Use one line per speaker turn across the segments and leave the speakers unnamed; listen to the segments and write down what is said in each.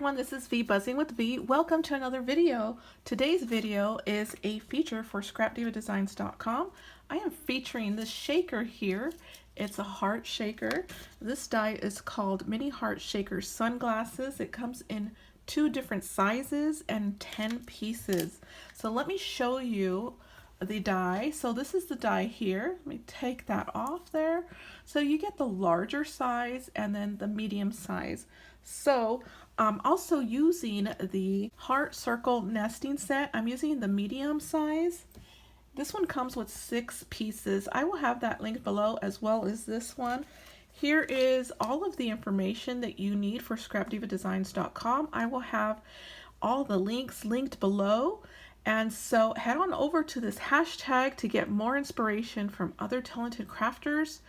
everyone, this is V Buzzing with V. Welcome to another video. Today's video is a feature for scrapdivadesigns.com. I am featuring this shaker here. It's a heart shaker. This die is called Mini Heart Shaker Sunglasses. It comes in 2 different sizes and 10 pieces. So let me show you the die. So this is the die here. Let me take that off there. So you get the larger size and then the medium size. So I'm also using the heart circle nesting set. I'm using the medium size. This one comes with 6 pieces. I will have that linked below as well as this one. Here is all of the information that you need for scrapdivadesigns.com. I will have all the links linked below. And so head on over to this hashtag to get more inspiration from other talented crafters.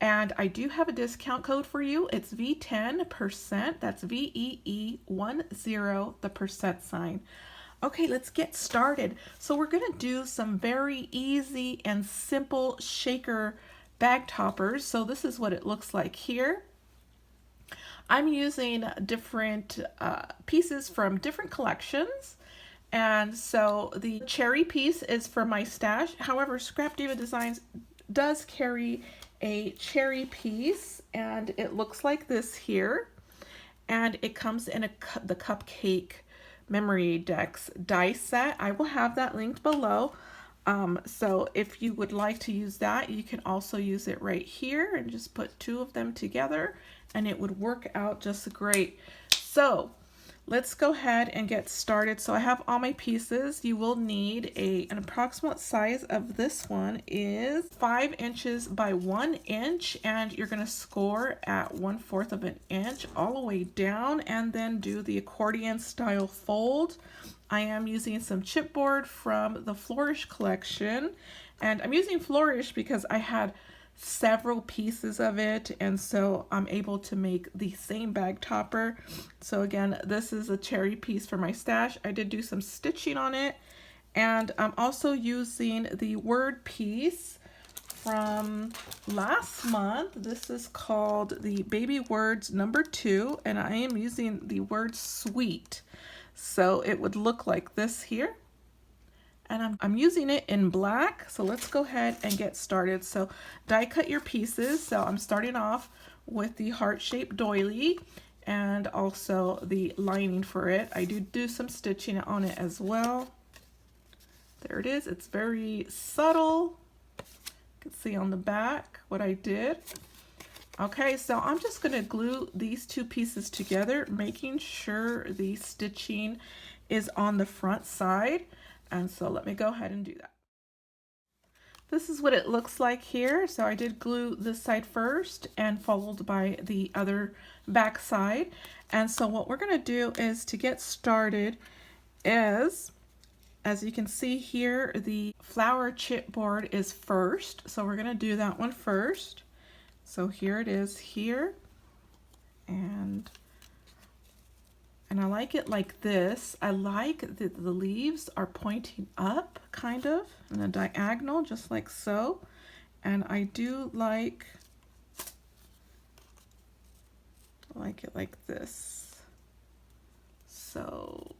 And I do have a discount code for you. It's V10%. That's VEE10, the percent sign. Okay, let's get started. So we're going to do some very easy and simple shaker bag toppers. So this is what it looks like here. I'm using different pieces from different collections. And so the cherry piece is for my stash. However, Scrap Diva Designs does carry a cherry piece, and it looks like this here. And it comes in the Cupcake Memory Decks die set. I will have that linked below. So if you would like to use that, you can also use it right here and just put 2 of them together and it would work out just great. So let's go ahead and get started. So I have all my pieces. You will need an approximate size of this one is 5 inches by 1 inch, and you're going to score at 1/4 of an inch all the way down and then do the accordion style fold. I am using some chipboard from the Flourish collection, and I'm using Flourish because I had several pieces of it, and so I'm able to make the same bag topper. So again, this is a cherry piece for my stash. I did do some stitching on it, and I'm also using the word piece from last month. This is called the Baby Words #2, and I am using the word sweet. So it would look like this here. And I'm using it in black, so let's go ahead and get started. So die cut your pieces. So I'm starting off with the heart-shaped doily and also the lining for it. I do some stitching on it as well. There it is. It's very subtle. You can see on the back what I did. Okay, so I'm just going to glue these 2 pieces together, making sure the stitching is on the front side. And so let me go ahead and do that. This is what it looks like here. So I did glue this side first and followed by the other back side. And so what we're going to do is, to get started, is, as you can see here, the flower chipboard is first. So we're going to do that one first. So here it is here. And I like it like this. I like that the leaves are pointing up, kind of, in a diagonal, just like so. And I do like it like this. So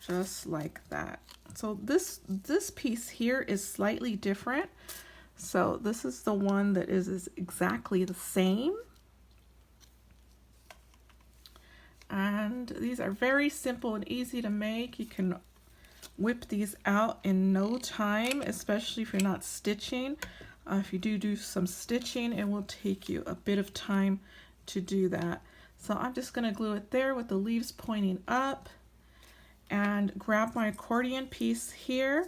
just like that. So this piece here is slightly different. So this is the one that is exactly the same. And these are very simple and easy to make. You can whip these out in no time, especially if you're not stitching. If you do some stitching, it will take you a bit of time to do that. So I'm just going to glue it there with the leaves pointing up, and grab my accordion piece here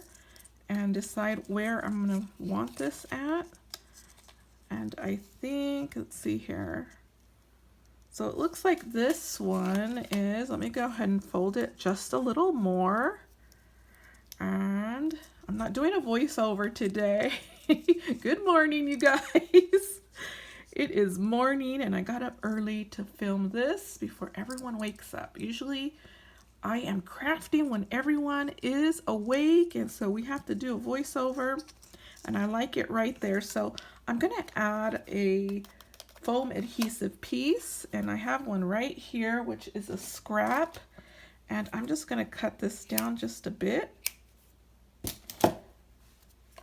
and decide where I'm going to want this at. And I think, let's see here. So it looks like this one is, let me go ahead and fold it just a little more. And I'm not doing a voiceover today. Good morning, you guys. It is morning and I got up early to film this before everyone wakes up. Usually I am crafting when everyone is awake, and so we have to do a voiceover, and I like it right there. So I'm gonna add a foam adhesive piece, and I have one right here, which is a scrap, and I'm just going to cut this down just a bit.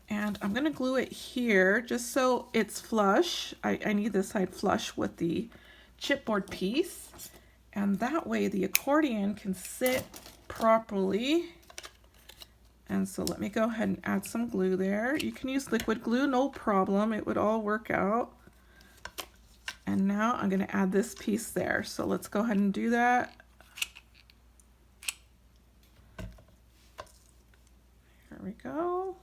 And I'm going to glue it here just so it's flush. I need this side flush with the chipboard piece, and that way the accordion can sit properly. And so let me go ahead and add some glue there. You can use liquid glue, no problem. It would all work out. And now I'm going to add this piece there. So let's go ahead and do that. Here we go.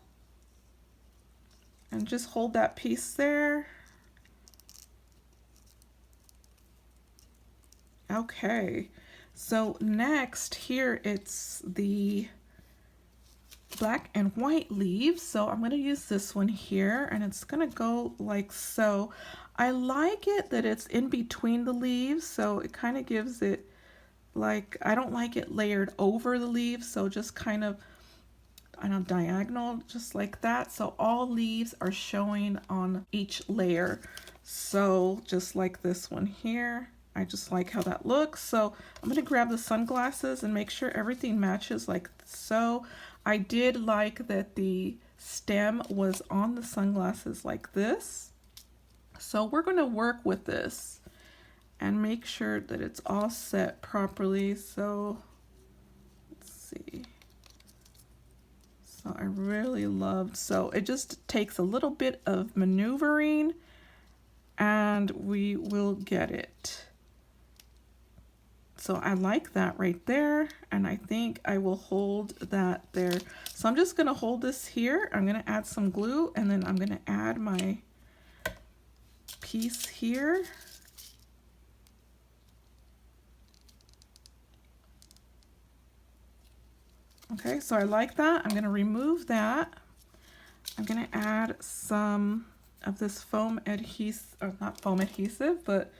And just hold that piece there. Okay, so next here it's the black and white leaves. So I'm going to use this one here, and it's going to go like so. I like it that it's in between the leaves, so it kind of gives it like, I don't like it layered over the leaves, so just kind of, I don't know, diagonal, just like that. So all leaves are showing on each layer. So just like this one here. I just like how that looks. So I'm going to grab the sunglasses and make sure everything matches like so. I did like that the stem was on the sunglasses like this. So we're going to work with this and make sure that it's all set properly. So let's see. So I really loved, so it just takes a little bit of maneuvering and we will get it. So I like that right there, and I think I will hold that there. So I'm just going to hold this here. I'm going to add some glue, and then I'm going to add my piece here. Okay, so I like that. I'm going to remove that. I'm going to add some of this foam adhesive, or not foam adhesive, but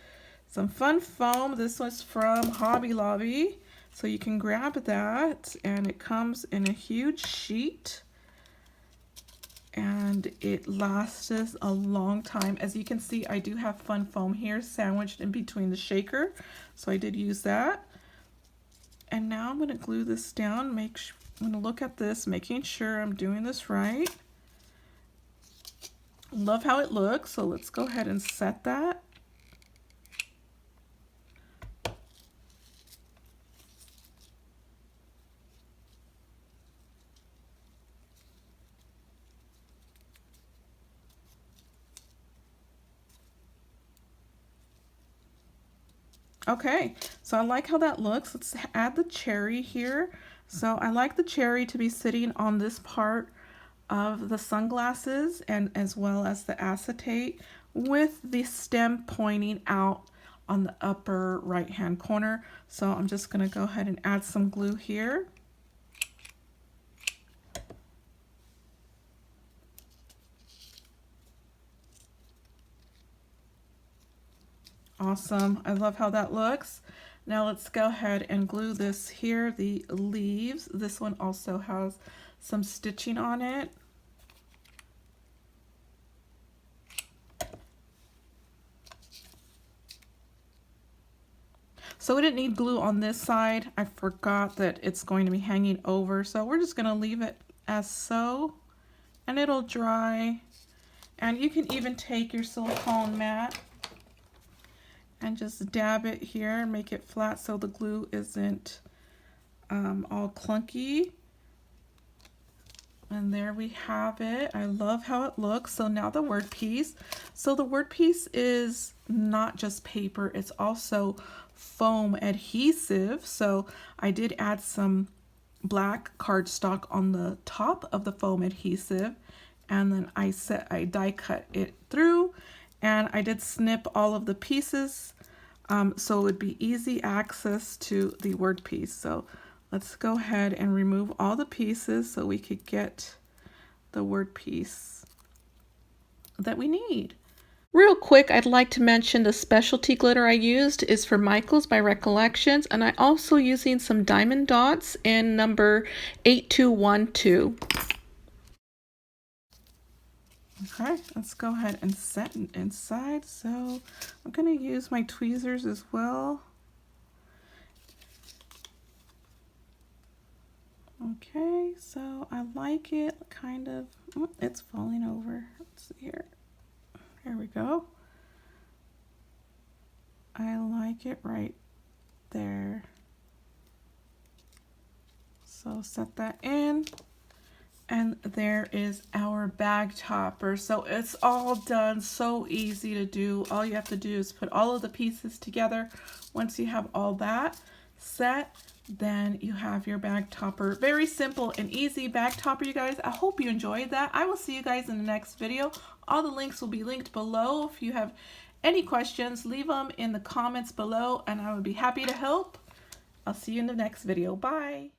some fun foam. This was from Hobby Lobby, so you can grab that, and it comes in a huge sheet, and it lasts us a long time. As you can see, I do have fun foam here sandwiched in between the shaker, so I did use that. And now I'm going to glue this down. I'm going to look at this, making sure I'm doing this right. Love how it looks, so let's go ahead and set that. Okay, so I like how that looks. Let's add the cherry here. So I like the cherry to be sitting on this part of the sunglasses, and as well as the acetate, with the stem pointing out on the upper right hand corner. So I'm just going to go ahead and add some glue here. Awesome. I love how that looks. Now let's go ahead and glue this here, the leaves. This one also has some stitching on it. So we didn't need glue on this side. I forgot that it's going to be hanging over. So we're just going to leave it as so, and it'll dry. And you can even take your silicone mat and just dab it here and make it flat so the glue isn't all clunky. And there we have it. I love how it looks. So now the word piece. So the word piece is not just paper, it's also foam adhesive. So I did add some black cardstock on the top of the foam adhesive, and then I die cut it through, and I did snip all of the pieces so it would be easy access to the word piece. So let's go ahead and remove all the pieces so we could get the word piece that we need. Real quick, I'd like to mention the specialty glitter I used is for Michaels by Recollections, and I also using some diamond dots in number 8212. Okay, let's go ahead and set it inside. So I'm going to use my tweezers as well. Okay, so I like it kind of, oh, it's falling over. Let's see here. Here we go. I like it right there. So set that in. And there is our bag topper. So it's all done, so easy to do. All you have to do is put all of the pieces together. Once you have all that set, then you have your bag topper. Very simple and easy bag topper, you guys. I hope you enjoyed that. I will see you guys in the next video. All the links will be linked below. If you have any questions, leave them in the comments below and I would be happy to help. I'll see you in the next video. Bye.